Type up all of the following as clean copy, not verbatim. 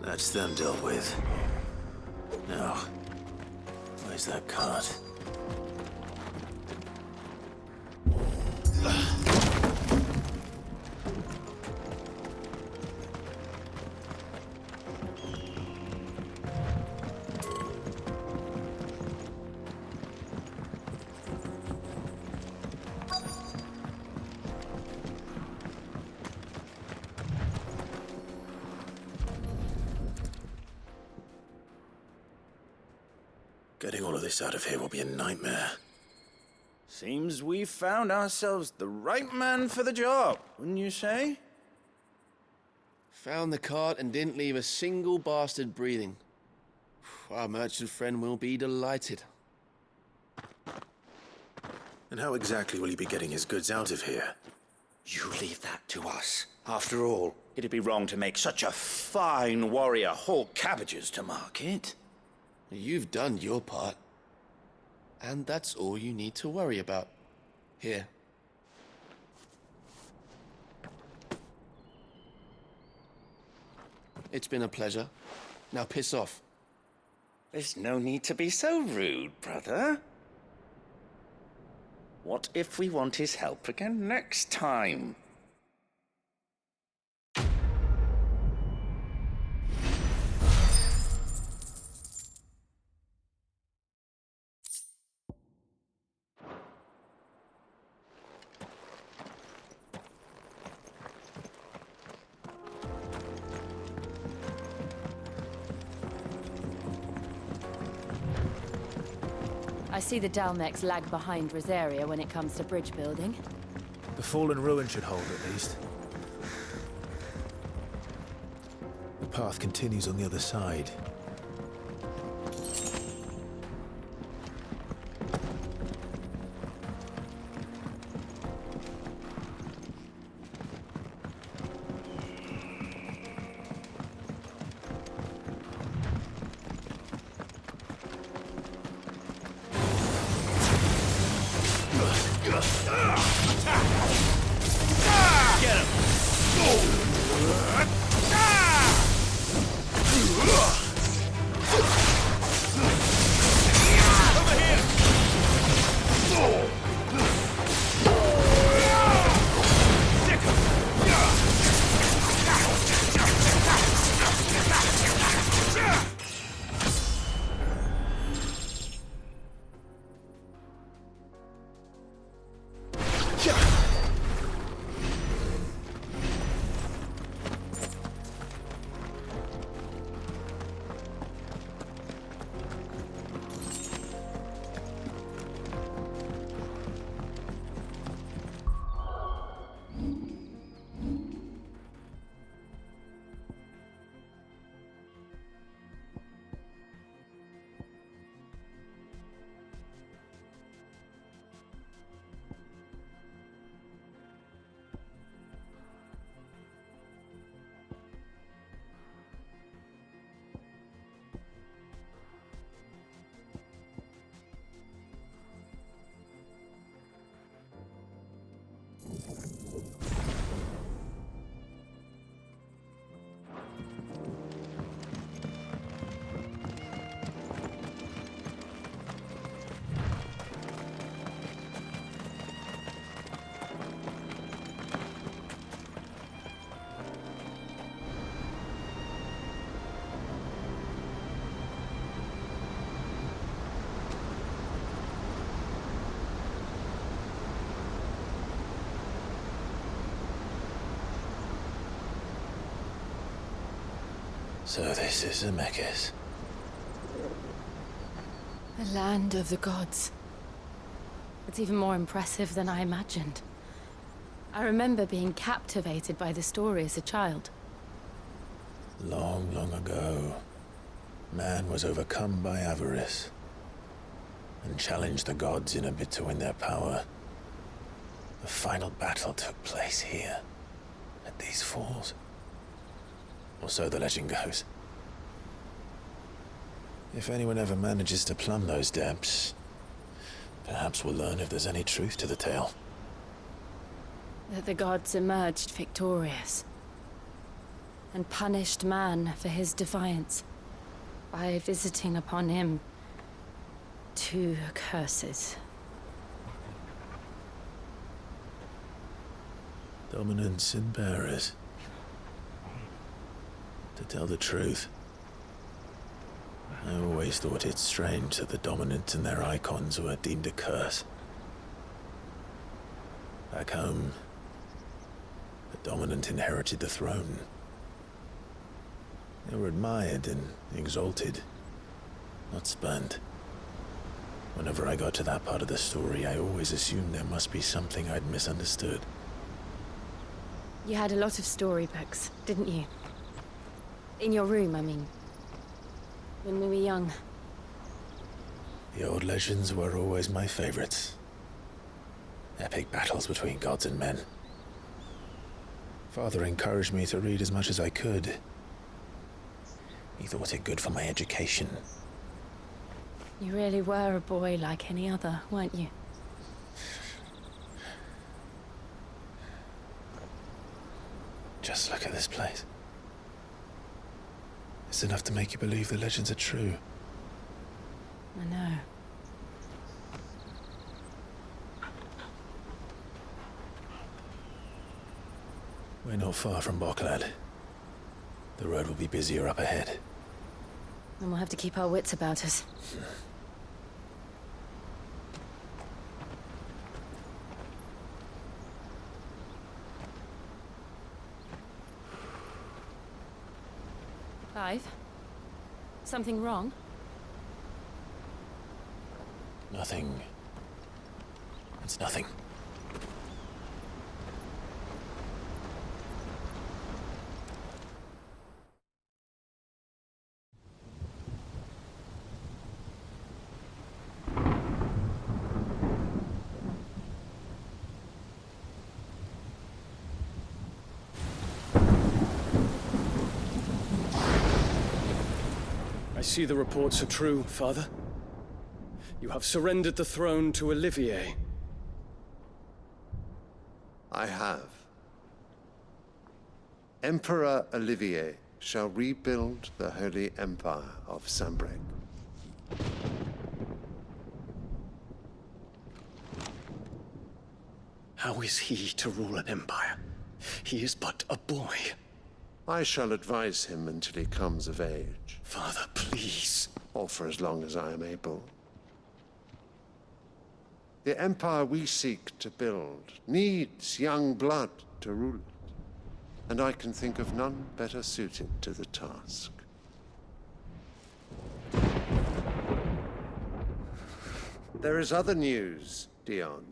That's them dealt with. Now, where's that cart? Getting all of this out of here will be a nightmare. Seems we've found ourselves the right man for the job, wouldn't you say? Found the cart and didn't leave a single bastard breathing. Our merchant friend will be delighted. And how exactly will he be getting his goods out of here? You leave that to us. After all, it'd be wrong to make such a fine warrior haul cabbages to market. You've done your part. And that's all you need to worry about. Here. It's been a pleasure. Now piss off. There's no need to be so rude, brother. What if we want his help again next time? I see the Dalmex lag behind Rosaria when it comes to bridge building. The fallen ruin should hold, at least. The path continues on the other side. So this is Zemeckis. The land of the gods. It's even more impressive than I imagined. I remember being captivated by the story as a child. Long, long ago, man was overcome by avarice and challenged the gods in a bid to win their power. The final battle took place here, at these falls. Or so the legend goes. If anyone ever manages to plumb those depths, perhaps we'll learn if there's any truth to the tale. That the gods emerged victorious and punished man for his defiance by visiting upon him 2 curses. Dominants and bearers. To tell the truth, I always thought it strange that the dominants and their icons were deemed a curse. Back home, the dominant inherited the throne. They were admired and exalted, not spurned. Whenever I got to that part of the story, I always assumed there must be something I'd misunderstood. You had a lot of storybooks, didn't you? In your room, I mean. When we were young. The old legends were always my favorites. Epic battles between gods and men. Father encouraged me to read as much as I could. He thought it good for my education. You really were a boy like any other, weren't you? Just look at this place. It's enough to make you believe the legends are true. I know. We're not far from Boklad. The road will be busier up ahead. And we'll have to keep our wits about us. Clive? Something wrong? Nothing. It's nothing. I see the reports are true, Father. You have surrendered the throne to Olivier. I have. Emperor Olivier shall rebuild the Holy Empire of Sanbreque. How is he to rule an empire? He is but a boy. I shall advise him until he comes of age, Father, please. or for as long as I am able. The empire we seek to build needs young blood to rule it, and I can think of none better suited to the task. There is other news, Dion.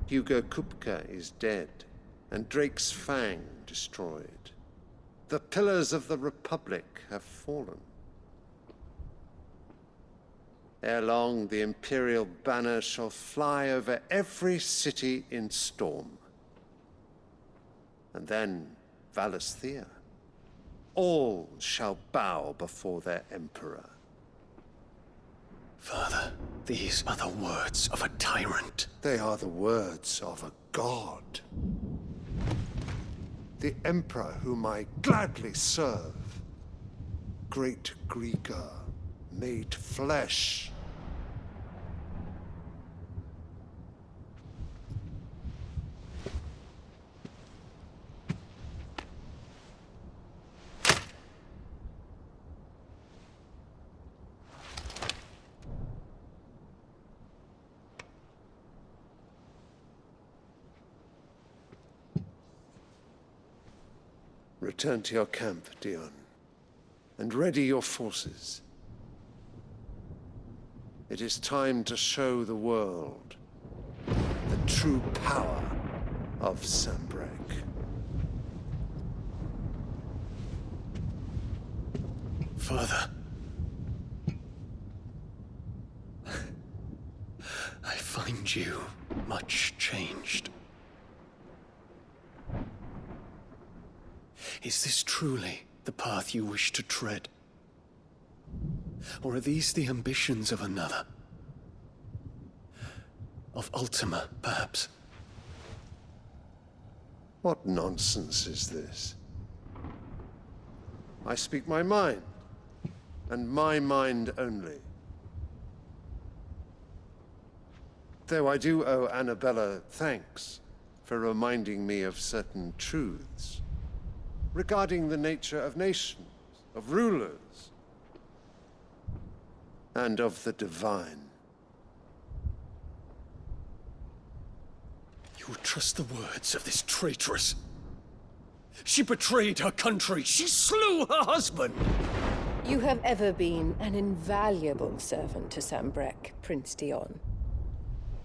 Hugo Kupka is dead, and Drake's Fang destroyed. The pillars of the Republic have fallen. Ere long, the Imperial banner shall fly over every city in Storm. And then Valisthea. All shall bow before their Emperor. Father, these are the words of a tyrant. They are the words of a god. The Emperor whom I gladly serve. Great Greeker, made flesh. Return to your camp, Dion, and ready your forces. It is time to show the world the true power of Sanbreque. Father. I find you much changed. Is this truly the path you wish to tread? Or are these the ambitions of another? Of Ultima, perhaps? What nonsense is this? I speak my mind, and my mind only. Though I do owe Annabella thanks for reminding me of certain truths regarding the nature of nations, of rulers, and of the divine. You would trust the words of this traitress? She betrayed her country. She slew her husband. You have ever been an invaluable servant to Sambrek, Prince Dion.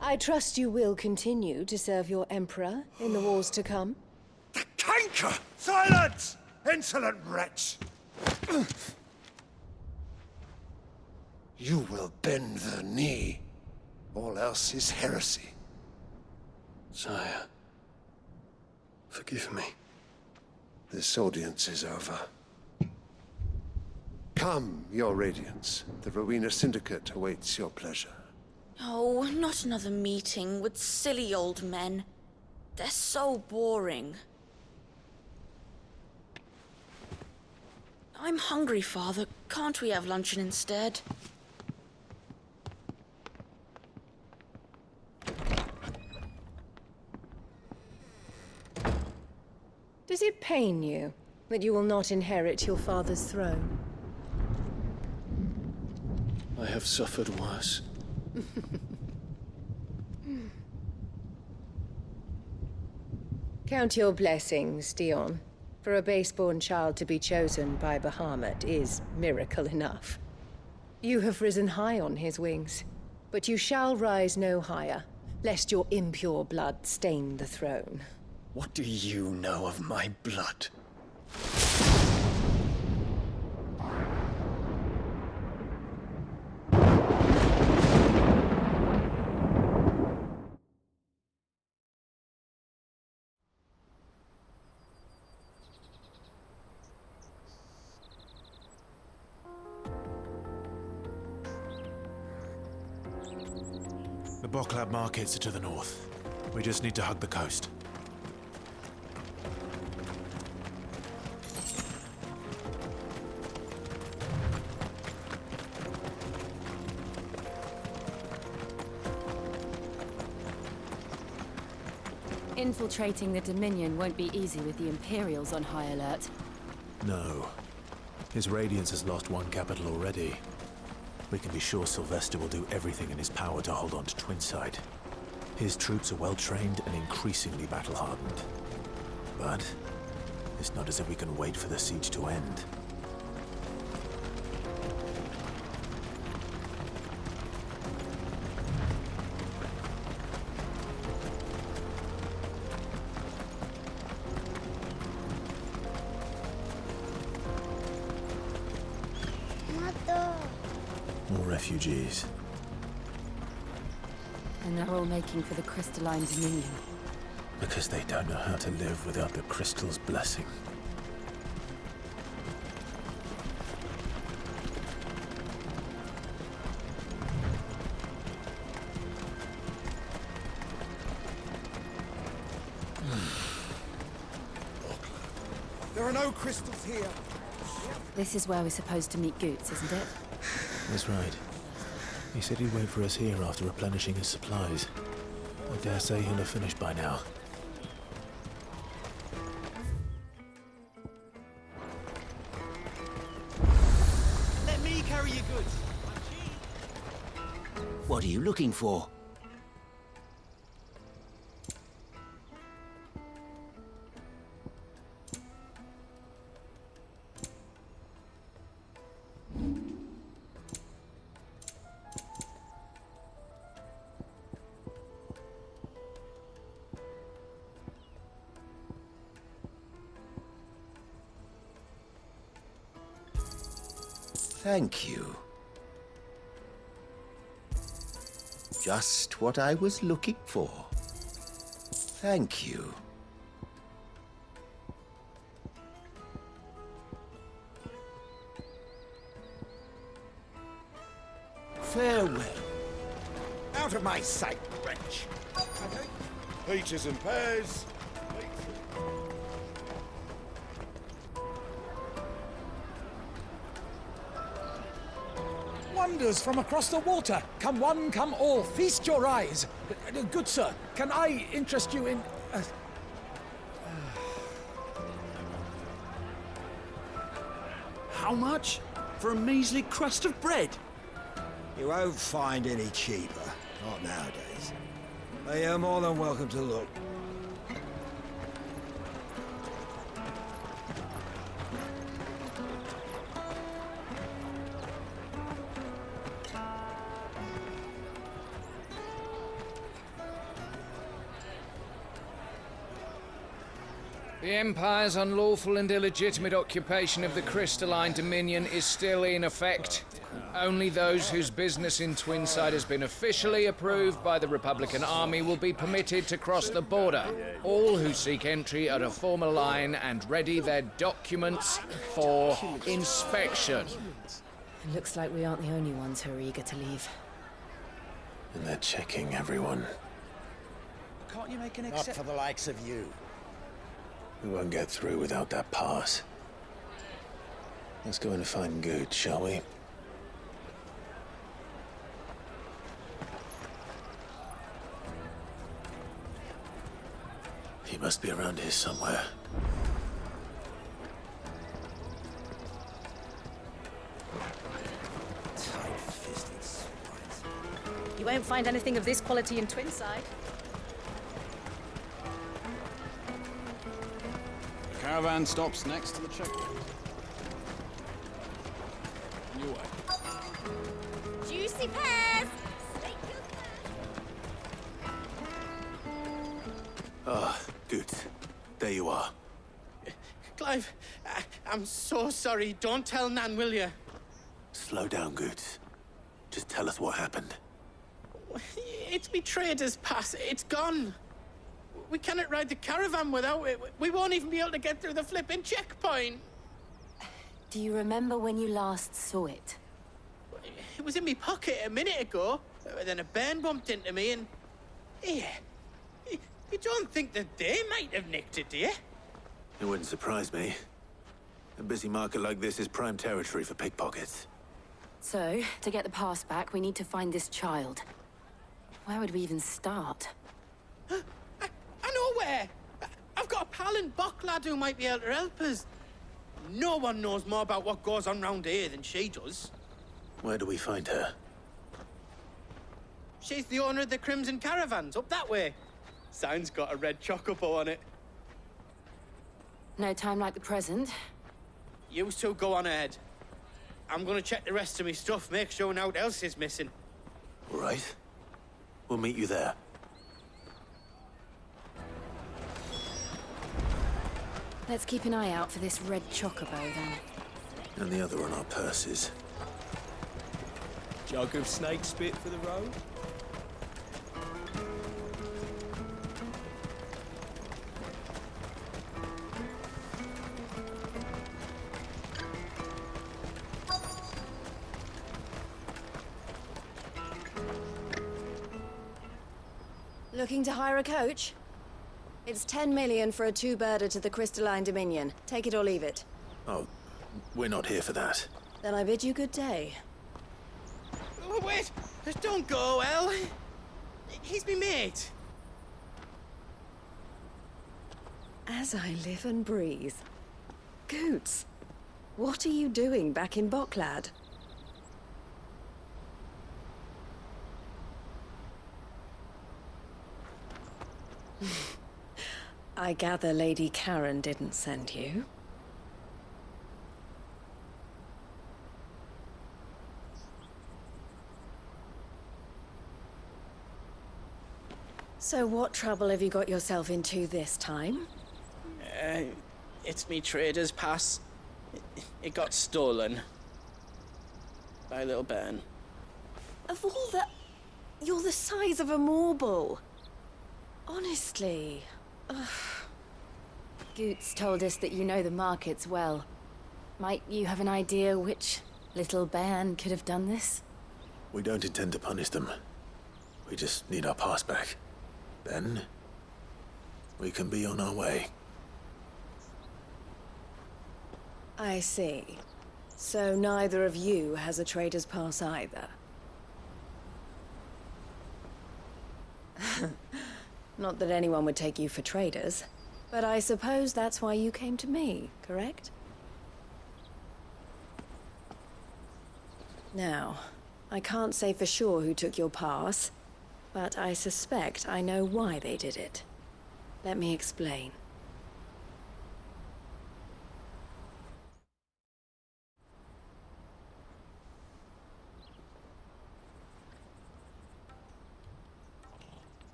I trust you will continue to serve your Emperor in the wars to come. The canker! Silence! Insolent wretch! You will bend the knee. All else is heresy. Sire, forgive me. This audience is over. Come, your Radiance. The Rowena Syndicate awaits your pleasure. Oh, not another meeting with silly old men. They're so boring. I'm hungry, Father. Can't we have luncheon instead? Does it pain you that you will not inherit your father's throne? I have suffered worse. Count your blessings, Dion. For a base-born child to be chosen by Bahamut is miracle enough. You have risen high on his wings, but you shall rise no higher, lest your impure blood stain the throne. What do you know of my blood? The Boklab markets are to the north. We just need to hug the coast. Infiltrating the Dominion won't be easy with the Imperials on high alert. No. His Radiance has lost one capital already. We can be sure Sylvester will do everything in his power to hold on to Twinside. His troops are well-trained and increasingly battle-hardened. But it's not as if we can wait for the siege to end. More refugees. And they're all making for the crystalline Dominion. Because they don't know how to live without the crystal's blessing. There are no crystals here. This is where we're supposed to meet Goots, isn't it? That's right. He said he'd wait for us here after replenishing his supplies. I dare say he'll have finished by now. Let me carry your goods. What are you looking for? Thank you. Just what I was looking for. Thank you. Farewell. Out of my sight, wretch. Peaches and pears. Wonders from across the water. Come one, come all. Feast your eyes. Good sir, can I interest you in... How much? For a measly crust of bread? You won't find any cheaper. Not nowadays. But you're more than welcome to look. The Empire's unlawful and illegitimate occupation of the Crystalline Dominion is still in effect. Only those whose business in Twinside has been officially approved by the Republican Army will be permitted to cross the border. All who seek entry are to form a line and ready their documents for inspection. It looks like we aren't the only ones who are eager to leave. And they're checking everyone. Can't you make an Not for the likes of you. We won't get through without that pass. Let's go in and find Good, shall we? He must be around here somewhere. Tight-fisted swines. You won't find anything of this quality in Twinside. The caravan stops next to the checkpoint. On your way. Juicy pears! Ah, good. There you are. Clive, I'm so sorry. Don't tell Nan, will you? Slow down, Goods. Just tell us what happened. It's me trader's pass. It's gone. We cannot ride the caravan without it. We won't even be able to get through the flipping checkpoint. Do you remember when you last saw it? It was in my pocket a minute ago. Then a bairn bumped into me and... Yeah. You don't think that they might have nicked it, do you? It wouldn't surprise me. A busy market like this is prime territory for pickpockets. So, to get the pass back, we need to find this child. Where would we even start? I know where! I've got a pal in Bock lad who might be able to help us. No one knows more about what goes on round here than she does. Where do we find her? She's the owner of the Crimson Caravans, up that way. Sign's got a red chocobo on it. No time like the present. You two go on ahead. I'm gonna check the rest of my stuff, make sure naught else is missing. All right. We'll meet you there. Let's keep an eye out for this red chocobo, then. And the other on our purses. Jug of snake spit for the road? Looking to hire a coach? It's 10 million for a two-birder to the Crystalline Dominion. Take it or leave it. Oh, we're not here for that. Then I bid you good day. Oh, wait! Don't go, El. He's me mate. As I live and breathe. Goots, what are you doing back in Bocklad? I gather Lady Karen didn't send you. So what trouble have you got yourself into this time? It's me trader's pass. It got stolen. By a little bairn. Of all the... You're the size of a marble. Honestly. Ugh. Goots told us that you know the markets well. Might you have an idea which little bairn could have done this? We don't intend to punish them. We just need our pass back. Then, we can be on our way. I see. So neither of you has a trader's pass either. Not that anyone would take you for traders, but I suppose that's why you came to me, correct? Now, I can't say for sure who took your pass, but I suspect I know why they did it. Let me explain.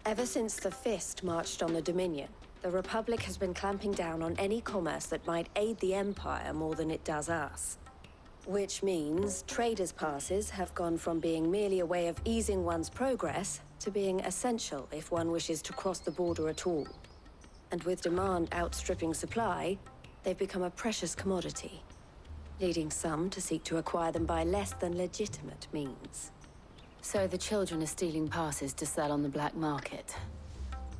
Ever since the Fist marched on the Dominion, the Republic has been clamping down on any commerce that might aid the Empire more than it does us. Which means traders' passes have gone from being merely a way of easing one's progress to being essential if one wishes to cross the border at all. And with demand outstripping supply, they've become a precious commodity, leading some to seek to acquire them by less than legitimate means. So the children are stealing passes to sell on the black market?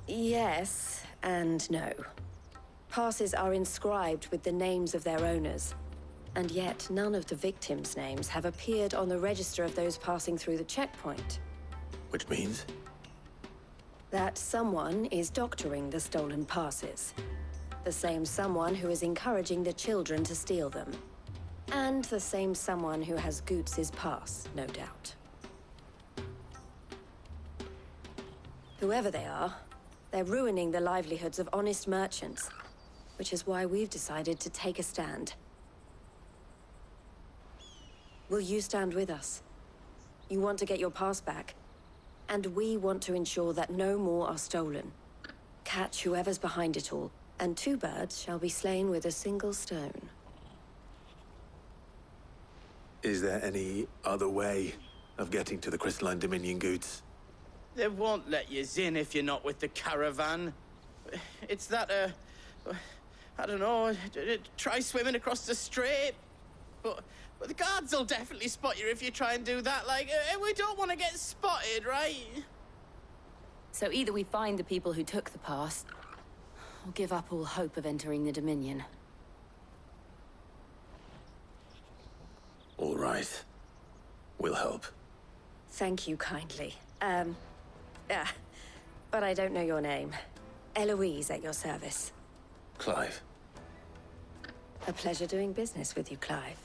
Yes, and no. Passes are inscribed with the names of their owners, and yet none of the victims' names have appeared on the register of those passing through the checkpoint. Which means? That someone is doctoring the stolen passes. The same someone who is encouraging the children to steal them. And the same someone who has Goots's pass, no doubt. Whoever they are, they're ruining the livelihoods of honest merchants, which is why we've decided to take a stand. Will you stand with us? You want to get your pass back, and we want to ensure that no more are stolen. Catch whoever's behind it all, and 2 birds shall be slain with a single stone. Is there any other way of getting to the Crystalline Dominion goods? They won't let you in if you're not with the caravan. It's that, I don't know, try swimming across the strait. But the guards will definitely spot you if you try and do that. Like, we don't want to get spotted, right? So either we find the people who took the pass, or give up all hope of entering the Dominion. All right. We'll help. Thank you kindly. But I don't know your name. Eloise at your service. Clive. A pleasure doing business with you, Clive.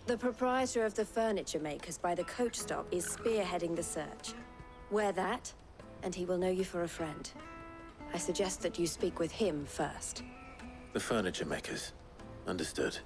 The proprietor of the furniture makers by the coach stop is spearheading the search. Wear that, and he will know you for a friend. I suggest that you speak with him first. The furniture makers. Understood.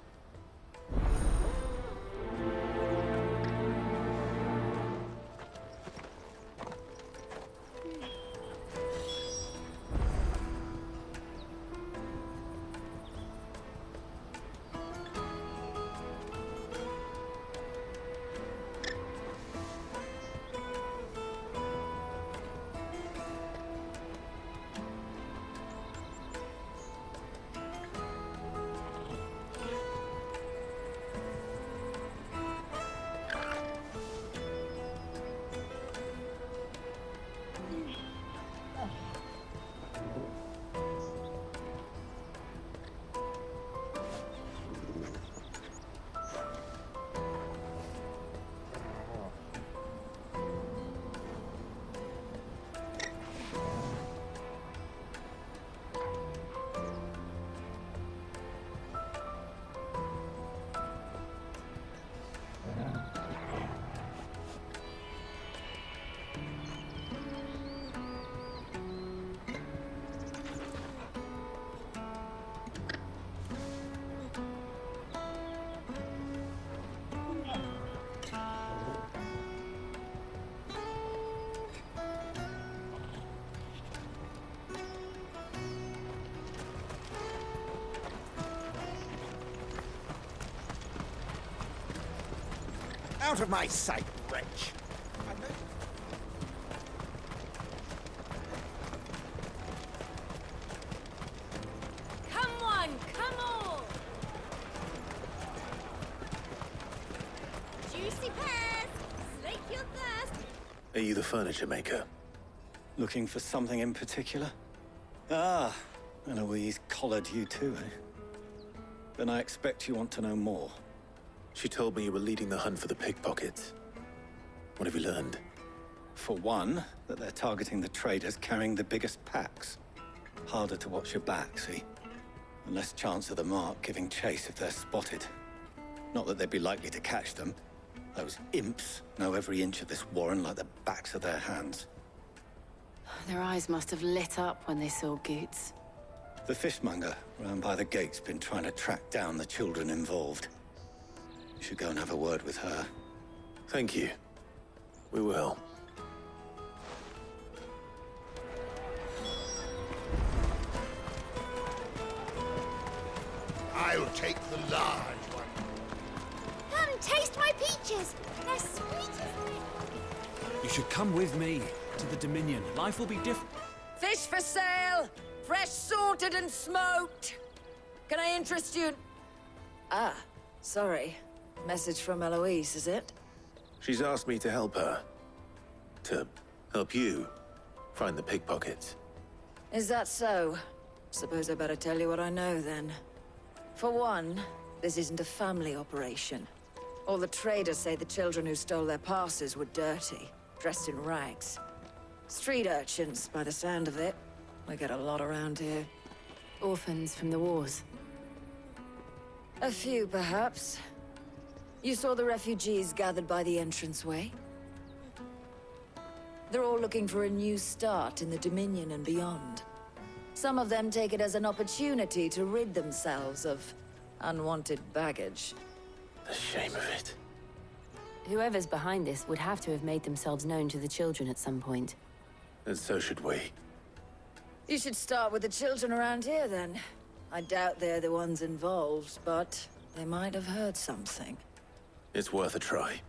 Out of my sight, wretch! Come on, come on! Juicy pears! Slake your thirst! Are you the furniture maker? Looking for something in particular? Ah, Eloise collared you too, eh? Then I expect you want to know more. She told me you were leading the hunt for the pickpockets. What have you learned? For one, that they're targeting the traders carrying the biggest packs. Harder to watch your back, see? And less chance of the mark giving chase if they're spotted. Not that they'd be likely to catch them. Those imps know every inch of this warren like the backs of their hands. Their eyes must have lit up when they saw Goots. The fishmonger round by the gate's been trying to track down the children involved. You should go and have a word with her. Thank you. We will. I'll take the large one. Come, taste my peaches. They're sweet as milk. You should come with me to the Dominion. Life will be different. Fish for sale! Fresh salted and smoked! Can I interest you? Ah, sorry. Message from Eloise, is it? She's asked me to help her. To help you find the pickpockets. Is that so? Suppose I better tell you what I know, then. For one, this isn't a family operation. All the traders say the children who stole their passes were dirty, dressed in rags. Street urchins, by the sound of it. We get a lot around here. Orphans from the wars. A few, perhaps. You saw the refugees gathered by the entranceway? They're all looking for a new start in the Dominion and beyond. Some of them take it as an opportunity to rid themselves of unwanted baggage. The shame of it. Whoever's behind this would have to have made themselves known to the children at some point. And so should we. You should start with the children around here, then. I doubt they're the ones involved, but they might have heard something. It's worth a try.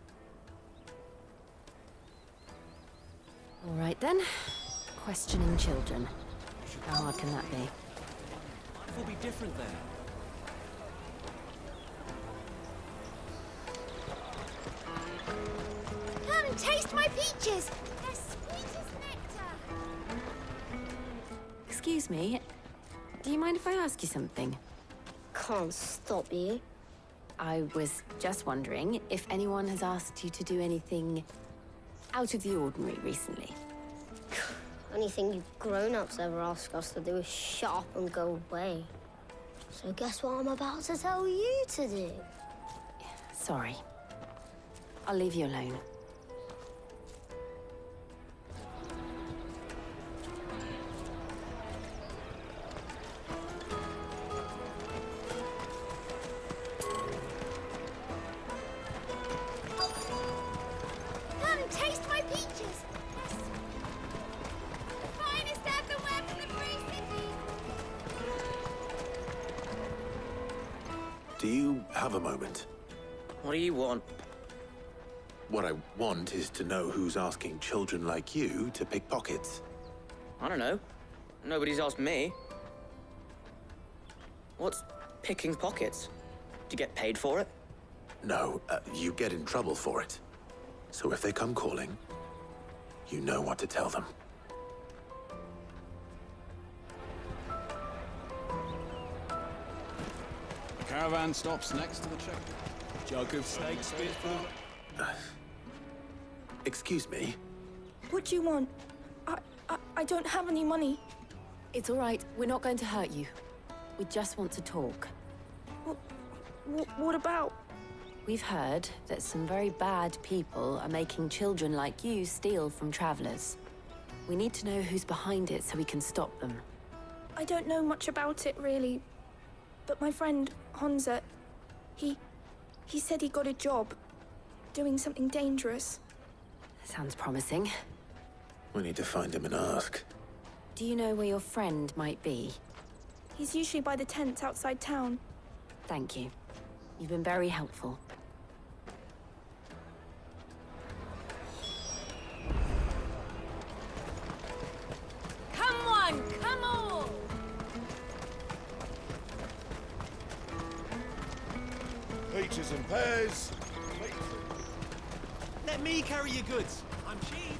All right, then. Questioning children. How hard can that be? Life will be different there. Come, taste my peaches. They're sweet as nectar. Excuse me. Do you mind if I ask you something? Can't stop you. I was just wondering if anyone has asked you to do anything out of the ordinary recently. Anything you grown-ups ever ask us to do is shut up and go away. So guess what I'm about to tell you to do? Sorry. I'll leave you alone. Come, taste my peaches. The finest everywhere from the free city. Do you have a moment? What do you want? What I want is to know who's asking children like you to pick pockets. I don't know. Nobody's asked me. What's picking pockets? Do you get paid for it? No, you get in trouble for it. So if they come calling, you know what to tell them. The caravan stops next to the check. Jug of steak spit for the... Excuse me? What do you want? I don't have any money. It's all right. We're not going to hurt you. We just want to talk. What about? We've heard that some very bad people are making children like you steal from travelers. We need to know who's behind it so we can stop them. I don't know much about it, really. But my friend, Honza, he said he got a job doing something dangerous. Sounds promising. We need to find him and ask. Do you know where your friend might be? He's usually by the tents outside town. Thank you. You've been very helpful. peaches and pears. Let me carry your goods. I'm cheap.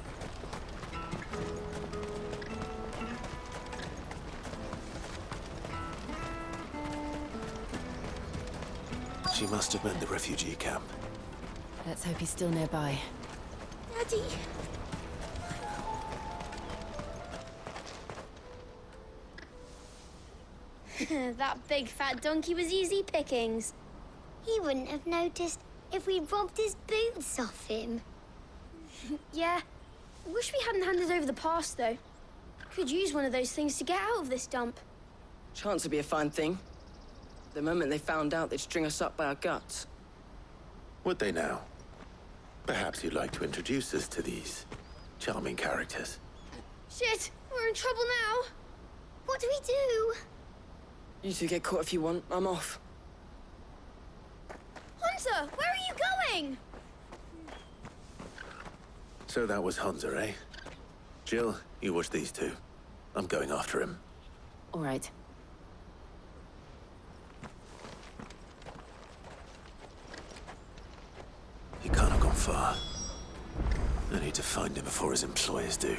She must have meant the refugee camp. Let's hope he's still nearby. Daddy. That big fat donkey was easy pickings. He wouldn't have noticed if we'd robbed his boots off him. Yeah. Wish we hadn't handed over the pass, though. Could use one of those things to get out of this dump. Chance would be a fine thing. The moment they found out, they'd string us up by our guts. Would they now? Perhaps you'd like to introduce us to these charming characters. Shit, we're in trouble now. What do we do? You two get caught if you want. I'm off. Hunter, where are you going? So that was Hunter, eh? Jill, you watch these two. I'm going after him. All right. He can't have gone far. I need to find him before his employers do.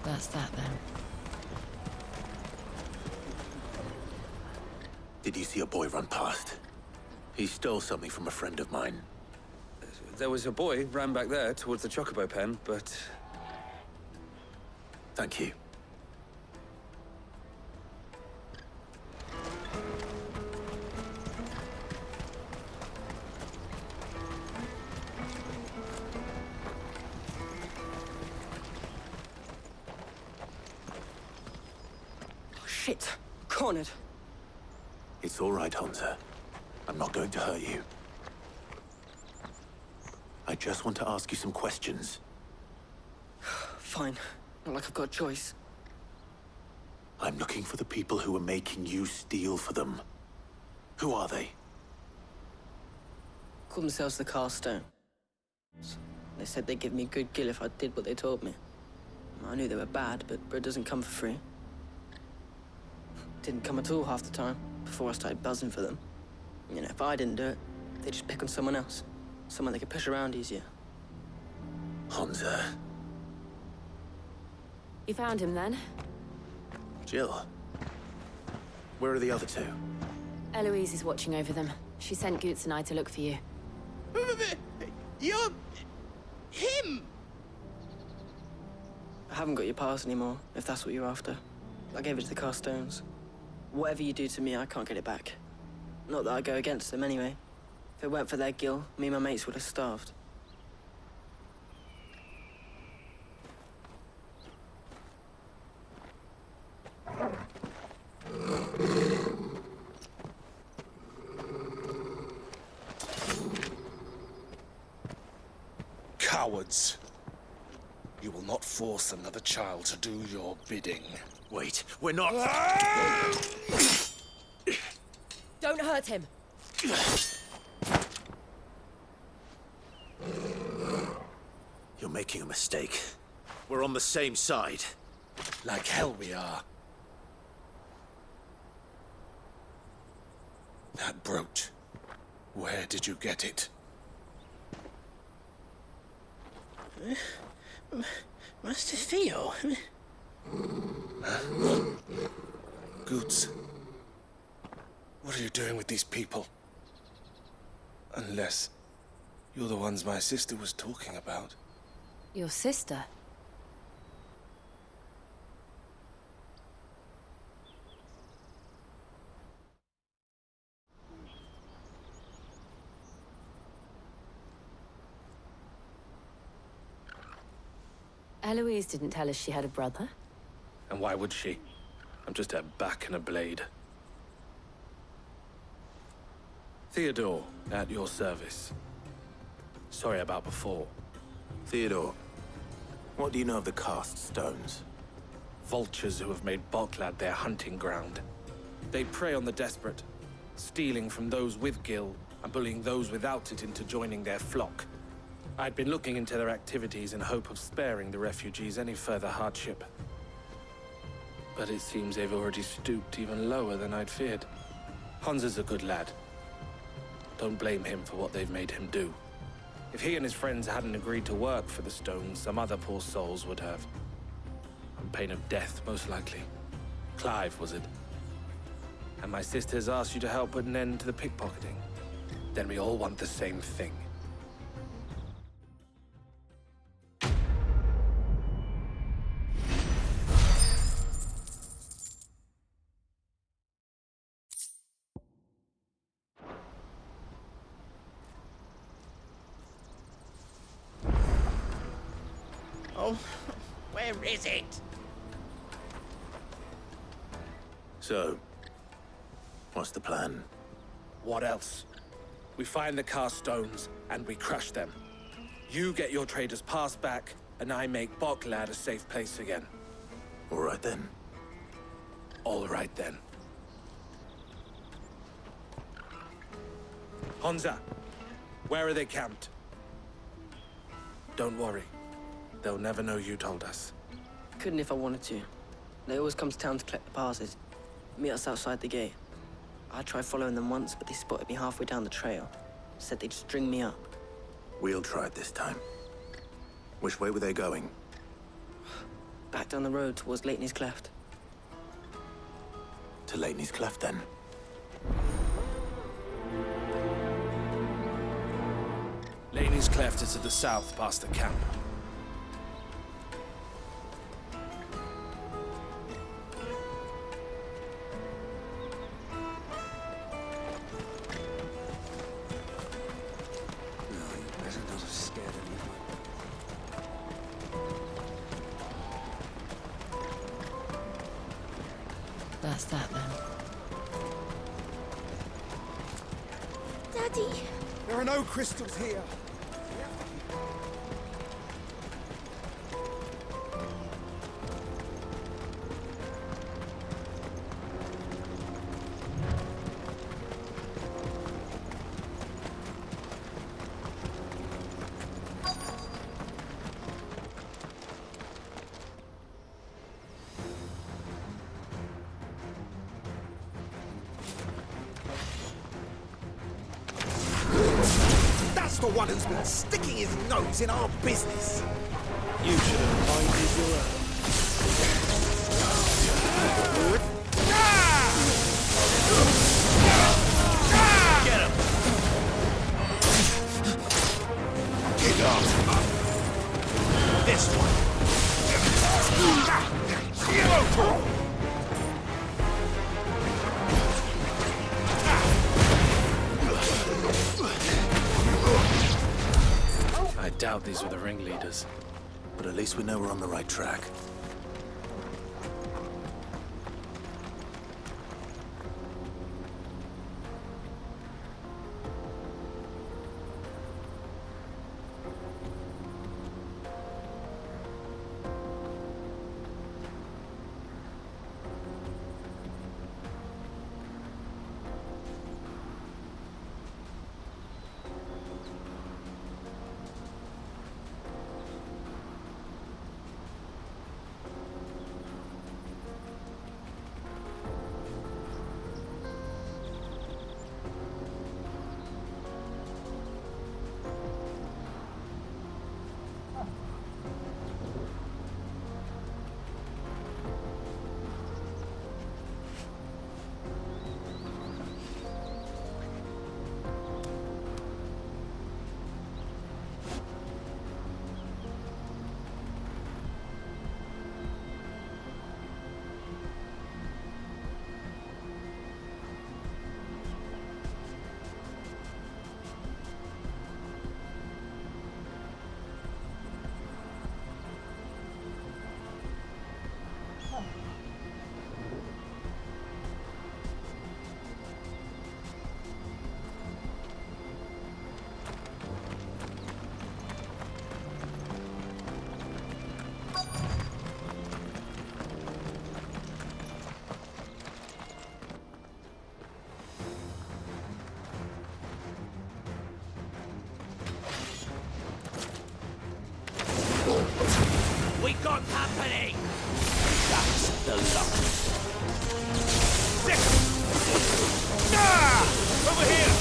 That's that then. Did you see a boy run past? He stole something from a friend of mine. There was a boy ran back there towards the chocobo pen, but... Thank you. Shit! Cornered. It's all right, Hunter. I'm not going to hurt you. I just want to ask you some questions. Fine. Not like I've got a choice. I'm looking for the people who are making you steal for them. Who are they? Call themselves the Carstone. They said they'd give me good gill if I did what they told me. I knew they were bad, but bread doesn't come for free. Didn't come at all half the time, before I started buzzing for them. You know, if I didn't do it, they'd just pick on someone else. Someone they could push around easier. Hunter. You found him then? Jill. Where are the other two? Eloise is watching over them. She sent Goots and I to look for you. You're... him! I haven't got your pass anymore, if that's what you're after. I gave it to the Carstones. Whatever you do to me, I can't get it back. Not that I go against them anyway. If it weren't for their gil, me and my mates would have starved. Cowards. You will not force another child to do your bidding. Wait, we're not... Don't hurt him. You're making a mistake. We're on the same side. Like hell we are. That brooch. Where did you get it? Master Theo? Goots. What are you doing with these people? Unless you're the ones my sister was talking about. Your sister? Eloise didn't tell us she had a brother. And why would she? I'm just her back and a blade. Theodore, at your service. Sorry about before. Theodore, what do you know of the cast stones? Vultures who have made Boklad their hunting ground. They prey on the desperate, stealing from those with gil and bullying those without it into joining their flock. I'd been looking into their activities in hope of sparing the refugees any further hardship. But it seems they've already stooped even lower than I'd feared. Hansa's a good lad. Don't blame him for what they've made him do. If he and his friends hadn't agreed to work for the stones, some other poor souls would have. On pain of death, most likely. Clive, was it? And my sisters asked you to help put an end to the pickpocketing. Then we all want the same thing. Oh, where is it? So, what's the plan? What else? We find the cast stones, and we crush them. You get your trader's pass back, and I make Boklad a safe place again. All right then. All right then. Hansa, where are they camped? Don't worry. They'll never know you told us. Couldn't if I wanted to. They always come to town to collect the passes. Meet us outside the gate. I tried following them once, but they spotted me halfway down the trail. Said they'd string me up. We'll try it this time. Which way were they going? Back down the road towards Leighton's Cleft. To Leighton's Cleft, then. Leighton's Cleft is to the south, past the camp. That's that then. Daddy! There are no crystals here. That's the one who's been sticking his nose in our business. You should have minded your own. Get him! Get off! This one! doubt these were the ringleaders. But at least we know we're on the right track. We got company! That's the luck. Over here!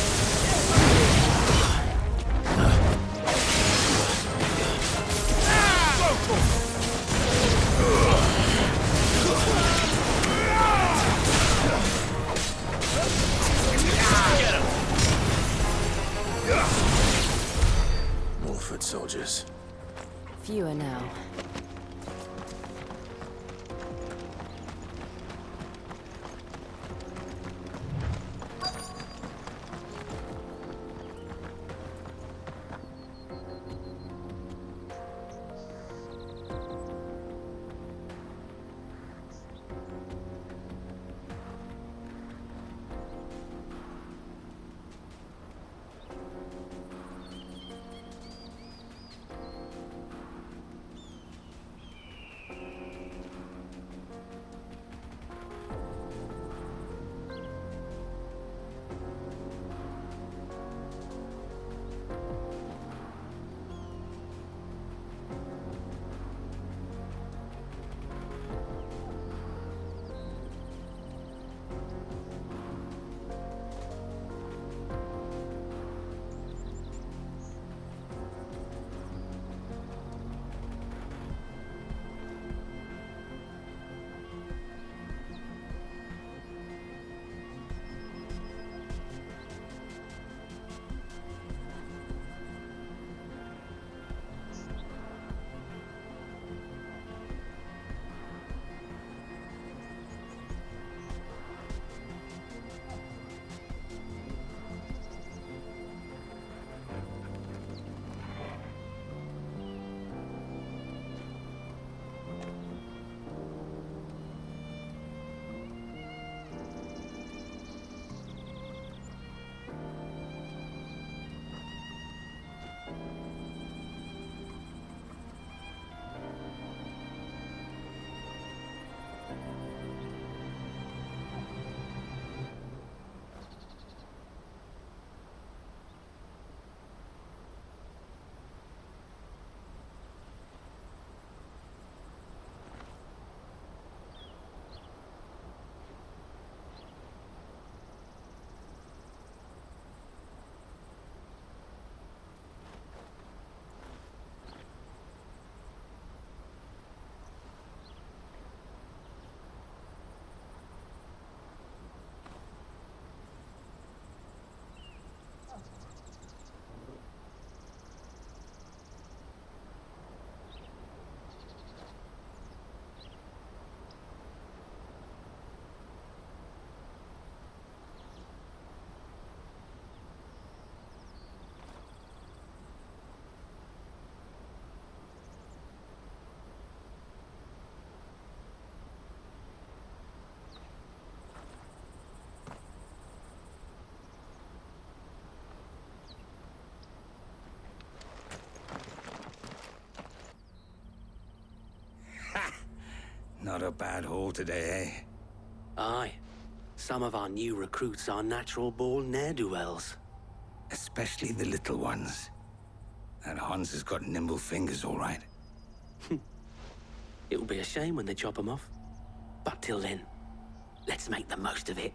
Get him! More foot soldiers. Fewer now. Not a bad haul today, eh? Aye. Some of our new recruits are natural-born ne'er-do-wells. Especially the little ones. That Hans has got nimble fingers, all right. It will be a shame when they chop them off. But till then, let's make the most of it.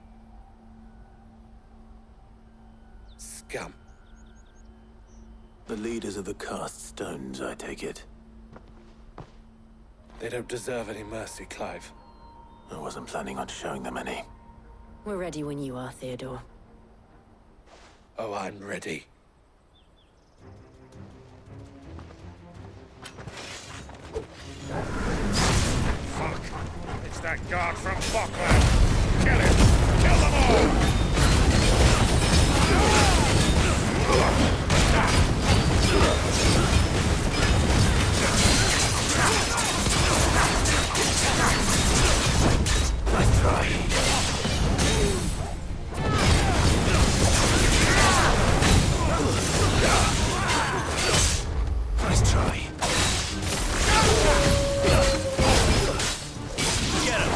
Scum. The leaders of the cast stones, I take it. They don't deserve any mercy, Clive. I wasn't planning on showing them any. We're ready when you are, Theodore. Oh, I'm ready. Fuck! It's that guard from Falkland! Kill him! Kill them all! Nice try. Nice try. Get him!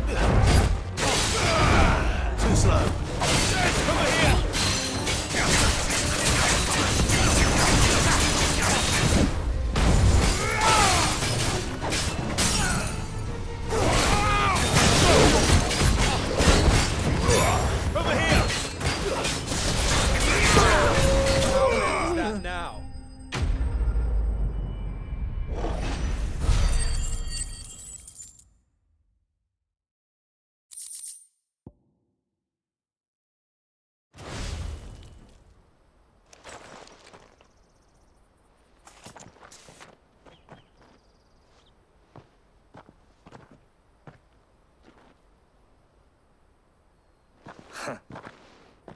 Get him! Too slow. Over here! Over here! Who's that now?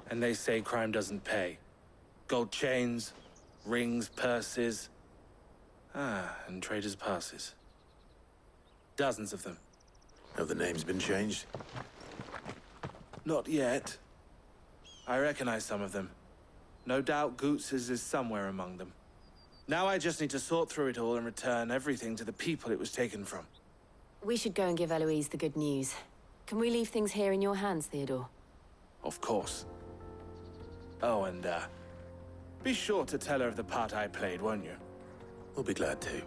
And they say crime doesn't pay. Gold chains, rings, purses. And traders' passes. Dozens of them. Have the names been changed? Not yet. I recognize some of them. No doubt Goots's is somewhere among them. Now I just need to sort through it all and return everything to the people it was taken from. We should go and give Eloise the good news. Can we leave things here in your hands, Theodore? Of course. Oh, and, be sure to tell her of the part I played, won't you? We'll be glad to.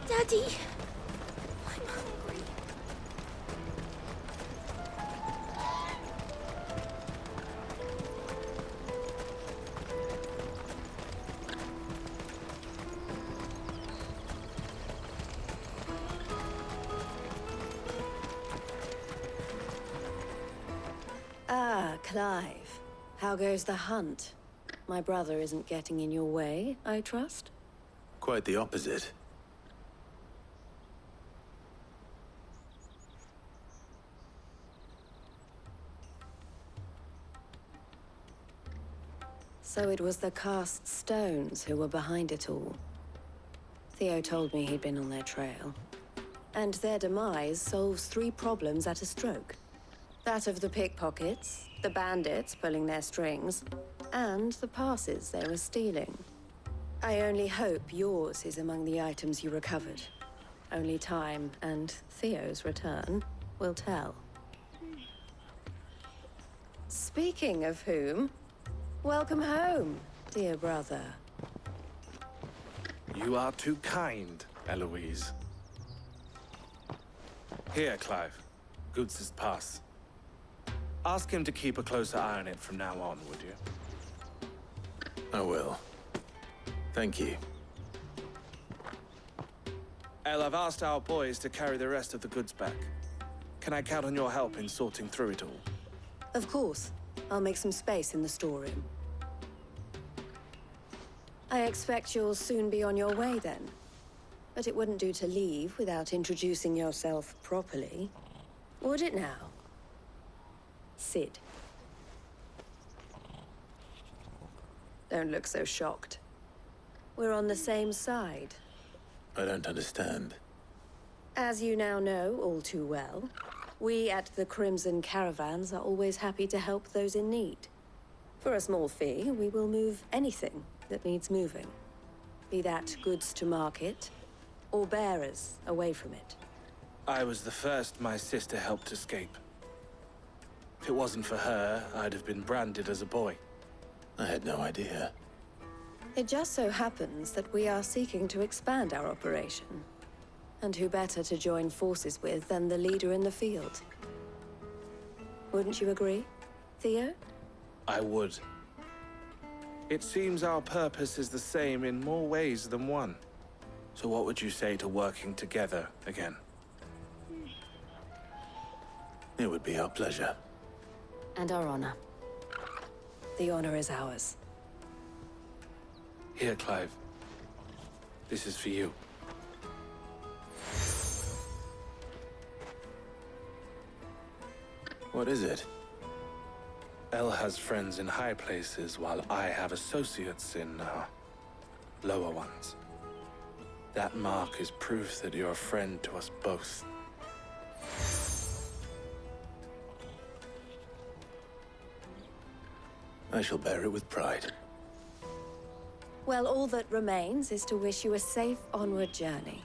Daddy, I'm hungry. Ah, Clive. How goes the hunt? My brother isn't getting in your way, I trust? Quite the opposite. So it was the cast stones who were behind it all. Theo told me he'd been on their trail. And their demise solves 3 problems at a stroke. That of the pickpockets, the bandits pulling their strings, and the passes they were stealing. I only hope yours is among the items you recovered. Only time and Theo's return will tell. Speaking of whom, welcome home, dear brother. You are too kind, Eloise. Here, Clive. Goods' pass. Ask him to keep a closer eye on it from now on, would you? I will. Thank you. El, I've asked our boys to carry the rest of the goods back. Can I count on your help in sorting through it all? Of course. I'll make some space in the storeroom. I expect you'll soon be on your way then. But it wouldn't do to leave without introducing yourself properly. Would it now? Sid. Don't look so shocked. We're on the same side. I don't understand. As you now know all too well, we at the Crimson Caravans are always happy to help those in need. For a small fee, we will move anything that needs moving. Be that goods to market, or bearers away from it. I was the first my sister helped escape. If it wasn't for her, I'd have been branded as a boy. I had no idea. It just so happens that we are seeking to expand our operation. And who better to join forces with than the leader in the field? Wouldn't you agree, Theo? I would. It seems our purpose is the same in more ways than one. So what would you say to working together again? It would be our pleasure. And our honor. The honor is ours. Here, Clive. This is for you. What is it? El has friends in high places, while I have associates in, lower ones. That mark is proof that you're a friend to us both. I shall bear it with pride. Well, all that remains is to wish you a safe onward journey.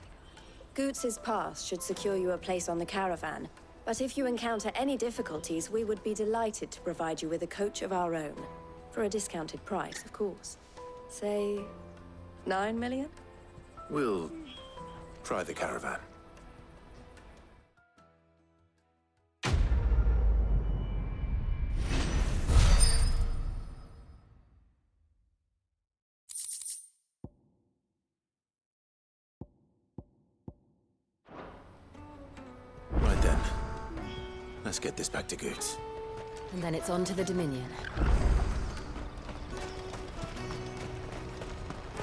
Goots' pass should secure you a place on the caravan, but if you encounter any difficulties, we would be delighted to provide you with a coach of our own. For a discounted price, of course. Say, 9 million? We'll try the caravan. Right then. Let's get this back to Goots. And then it's on to the Dominion.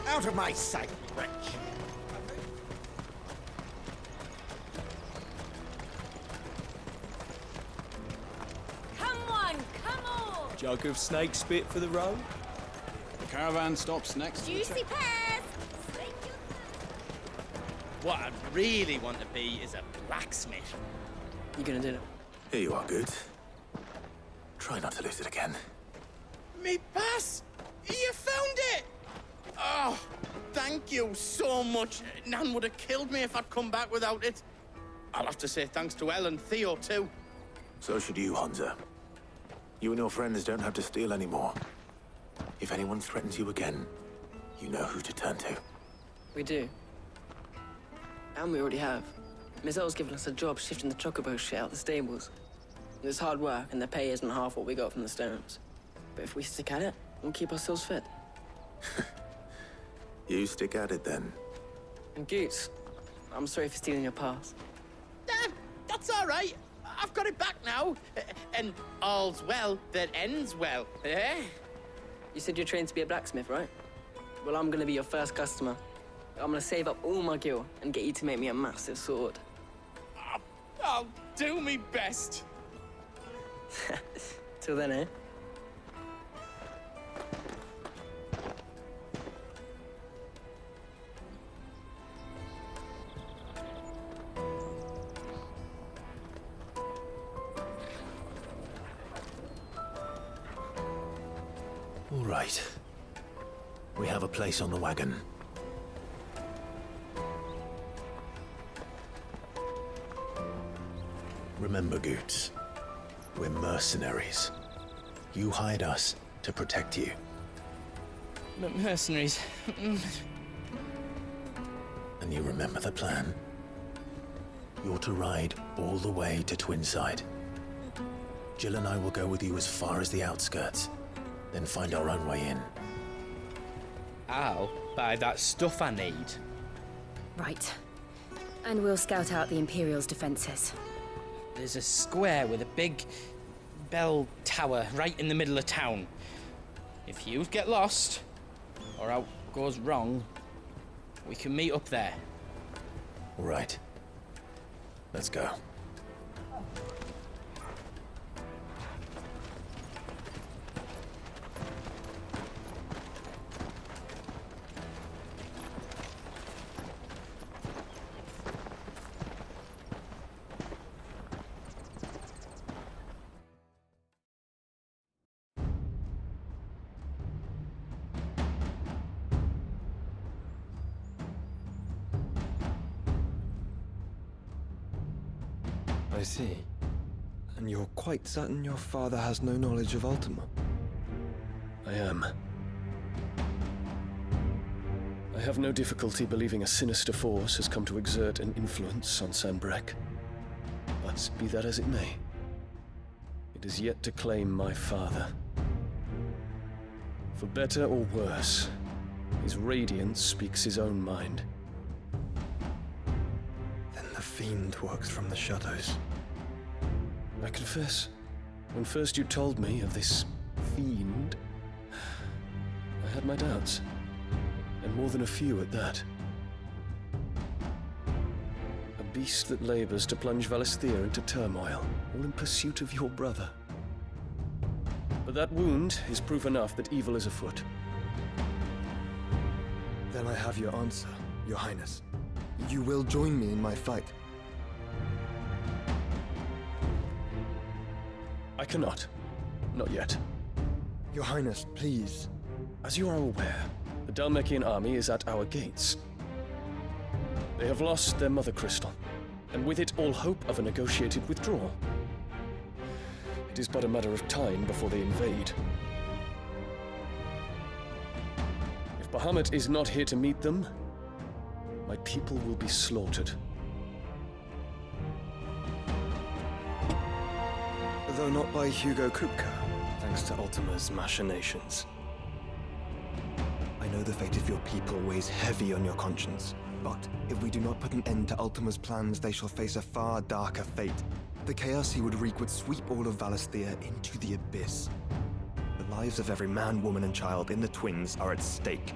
Out of my sight, wretch! Come on, come on! Jug of snake spit for the road? The caravan stops next Juicy to the pears! What I really want to be is a blacksmith. You gonna do it? Here you are, Goots. Try not to lose it again. Me pass! You found it! Oh, thank you so much. Nan would have killed me if I'd come back without it. I'll have to say thanks to El and Theo, too. So should you, Hansa. You and your friends don't have to steal anymore. If anyone threatens you again, you know who to turn to. We do. And we already have. Miss Earl's given us a job shifting the chocobo shit out the stables. It's hard work, and the pay isn't half what we got from the stones. But if we stick at it, we'll keep ourselves fit. You stick at it, then. And Goots, I'm sorry for stealing your pass. That's all right. I've got it back now. And all's well that ends well, eh? You said you're trained to be a blacksmith, right? Well, I'm gonna be your first customer. I'm gonna save up all my gil and get you to make me a massive sword. I'll do me best. Till then, eh? All right. We have a place on the wagon. Remember, Goots, we're mercenaries. You hired us to protect you. But mercenaries... And you remember the plan? You're to ride all the way to Twinside. Jill and I will go with you as far as the outskirts, then find our own way in. I'll buy that stuff I need. Right. And we'll scout out the Imperial's defenses. There's a square with a big bell tower right in the middle of town. If you get lost, or out goes wrong, we can meet up there. All right. Let's go. I see. And you're quite certain your father has no knowledge of Ultima? I am. I have no difficulty believing a sinister force has come to exert an influence on Sanbreque. But be that as it may, it is yet to claim my father. For better or worse, his radiance speaks his own mind. Then the fiend works from the shadows. I confess, when first you told me of this fiend, I had my doubts, and more than a few at that. A beast that labors to plunge Valisthea into turmoil, all in pursuit of your brother. But that wound is proof enough that evil is afoot. Then I have your answer, Your Highness. You will join me in my fight. I cannot. Not yet. Your Highness, please. As you are aware, the Dhalmekian army is at our gates. They have lost their mother crystal, and with it all hope of a negotiated withdrawal. It is but a matter of time before they invade. If Bahamut is not here to meet them, my people will be slaughtered. Though not by Hugo Kupka, thanks to Ultima's machinations. I know the fate of your people weighs heavy on your conscience, but if we do not put an end to Ultima's plans, they shall face a far darker fate. The chaos he would wreak would sweep all of Valisthea into the abyss. The lives of every man, woman, and child in the Twins are at stake.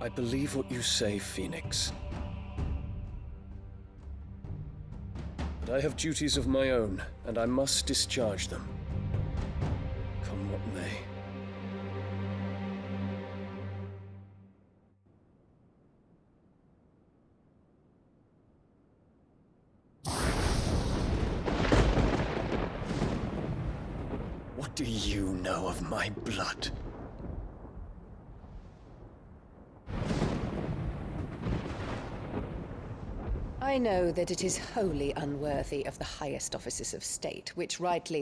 I believe what you say, Phoenix. But I have duties of my own, and I must discharge them. Come what may. What do you know of my blood? I know that it is wholly unworthy of the highest offices of state, which rightly